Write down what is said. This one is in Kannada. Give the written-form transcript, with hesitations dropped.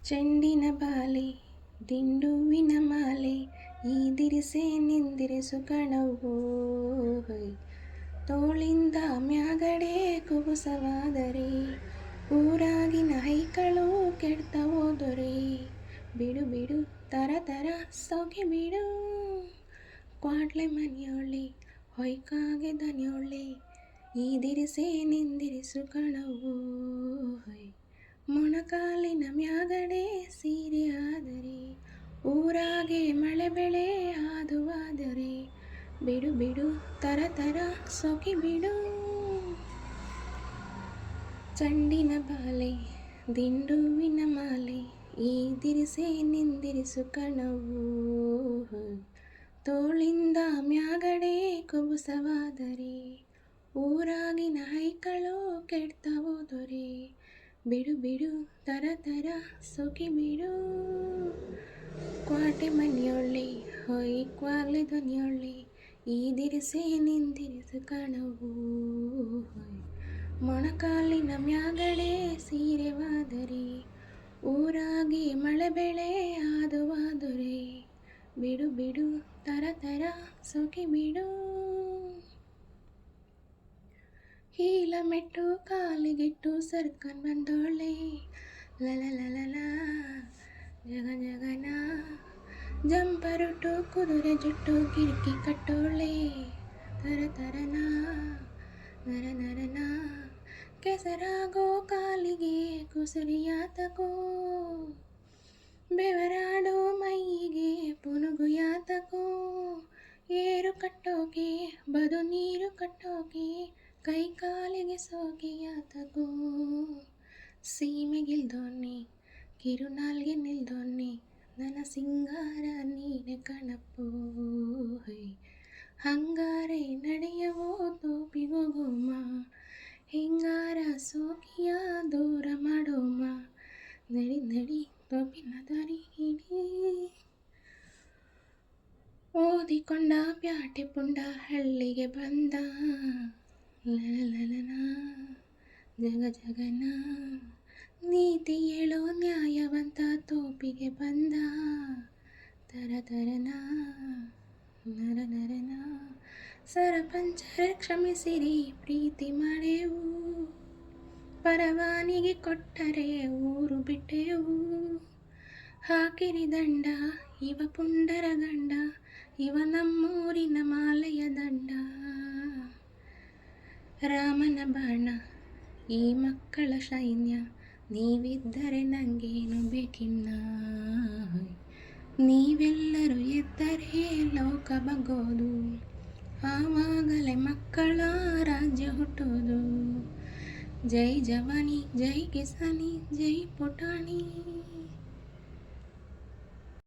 ಚೆಂಡಿನ ಬಾಲೆ ದಿಂಡುವಿನ ಮಾಲೆ ಈದಿರಿಸೆ ನಿಂದಿರಿಸು ಕಣವೋ ತೋಳಿಂದ ಮ್ಯಾಗಡೆ ಕುಬುಸವಾದರೆ ಊರಾಗಿನ ಹೈಕಳು ಕೆಡ್ತವೋ ದೊರೆ ಬಿಡು ಬಿಡು ತರ ತರ ಸೌಕೆ ಬಿಡು ಕ್ವಾಡ್ಲೆ ಮನೆಯೊಳ್ಳೆ ಹೊಯ್ಕಾಗೆ ದನಿಯೊಳ್ಳೆ ಈದಿರಿಸೆ ನಿಂದಿರಿಸು ಕಣವೋ ಮೊಣಕಾಲಿನ ಮ್ಯಾಗಡೆ ಸೀರೆ ಆದರೆ ಊರಾಗೆ ಮಳೆ ಬೆಳೆ ಆದುವಾದರೆ ಬಿಡು ಬಿಡು ತರ ತರ ಸೊಕಿ ಬಿಡು ಚಂಡಿನ ಬಾಲೆ ದಿಂಡುವಿನ ಮಾಲೆ ಈದಿರಿಸೆ ನಿಂದಿರಿಸು ಕಣವೋ ತೋಳಿಂದ ಮ್ಯಾಗಡೆ ಕುಬುಸವಾದರೆ ಊರಾಗಿನ ಹೈಕಳು ಕೆಡ್ತವೋ ದೊರೆ ಬಿಡು ಬಿಡು ತರ ತರ ಸೊಕಿ ಬಿಡು ಕ್ವಾಟೆ ಮನೆಯೊಳ್ಳೆ ಹೊಯ್ ಕ್ವಾಗ್ಲೆ ಧ್ವನಿಯೊಳ್ಳೆ ಈದಿರಿಸೆ ನಿಂದಿರಿಸು ಕಣವೋ ಮೊಣಕಾಲಿನ ಮ್ಯಾಗಡೆ ಸೀರೆವಾದರೆ ಊರಾಗಿ ಮಳೆ ಬೆಳೆ ಆದುವಾದರೆ ಬಿಡು ಬಿಡು ತರ ತರ ಸೊಕಿ ಬಿಡು ಹೀಲ ಮೆಟ್ಟು ಕಾಲಿಗಿಟ್ಟು ಸರ್ಕನ್ ಬಂದೋಳೆ ಲಲ ಜಗ ಜಗನ ಜಂಪರುಟ್ಟು ಕುದುರೆ ಜುಟ್ಟು ಕಿರಿಕಿ ಕಟ್ಟೋಳೆ ತರ ತರನ ನರ ನರನ ಕೆಸರಾಗೋ ಕಾಲಿಗೆ ಕುಸುರಿಯಾತಕೋ ಬೆವರಾಡೋ ಮೈಯಿಗೆ ಪುನುಗು ಯಾತಕೋ ಏರು ಕಟ್ಟೋಕೆ ಬದು ನೀರು ಕಟ್ಟೋಕೆ ಕೈ ಕಾಲಿಗೆ ಸೋಗೆಯಾತಗೋ ಸೀಮೆಗಿಲ್ದೋನೆ ಕಿರುನಾಲ್ಗೆ ನಿಲ್ದೋನೆ ನನ್ನ ಸಿಂಗಾರ ನೀನೆ ಕಣಪ್ಪೋ ಹಂಗಾರೆ ನಡೆಯವೋ ತೋಪಿಗೋಗೋಮ ಹಿಂಗಾರ ಸೋಕಿಯ ದೂರ ಮಾಡೋಮ ನಡಿ ನಡಿ ತೋಪಿನ ದಾರಿ ಹಿಡಿ ಓದಿಕೊಂಡ ಪ್ಯಾಟೆ ಪುಂಡ ಹಳ್ಳಿಗೆ ಬಂದ ಲಲಲನ ಜಗ ಜಗನ ನೀತಿ ಹೇಳೋ ನ್ಯಾಯವಂತ ತೋಪಿಗೆ ಬಂದ ತರ ತರನ ನರ ನರನ ಸರಪಂಚರ ಕ್ಷಮಿಸಿರಿ ಪ್ರೀತಿ ಮಾಡೆವು ಪರವಾನಿಗೆ ಕೊಟ್ಟರೆ ಊರು ಬಿಟ್ಟೆವು ಹಾಕಿರಿ ದಂಡ ಇವ ಪುಂಡರ ಗಂಡ ಇವ ನಮ್ಮೂರಿನ ಮಾಲೆಯ ದಂಡ ರಾಮನ ಬಾಣ ಈ ಮಕ್ಕಳ ಸೈನ್ಯ ನೀವಿದ್ದರೆ ನಂಗೇನು ಬೇಕಿನ್ನ ನೀವೆಲ್ಲರೂ ಎದ್ದರೆ ಲೋಕ ಬಗ್ಗೋದು ಆವಾಗಲೇ ಮಕ್ಕಳ ರಾಜ್ಯ ಹುಟ್ಟೋದು ಜೈ ಜವಾನಿ ಜೈ ಕಿಸಾನಿ ಜೈ ಪುಟಾಣಿ.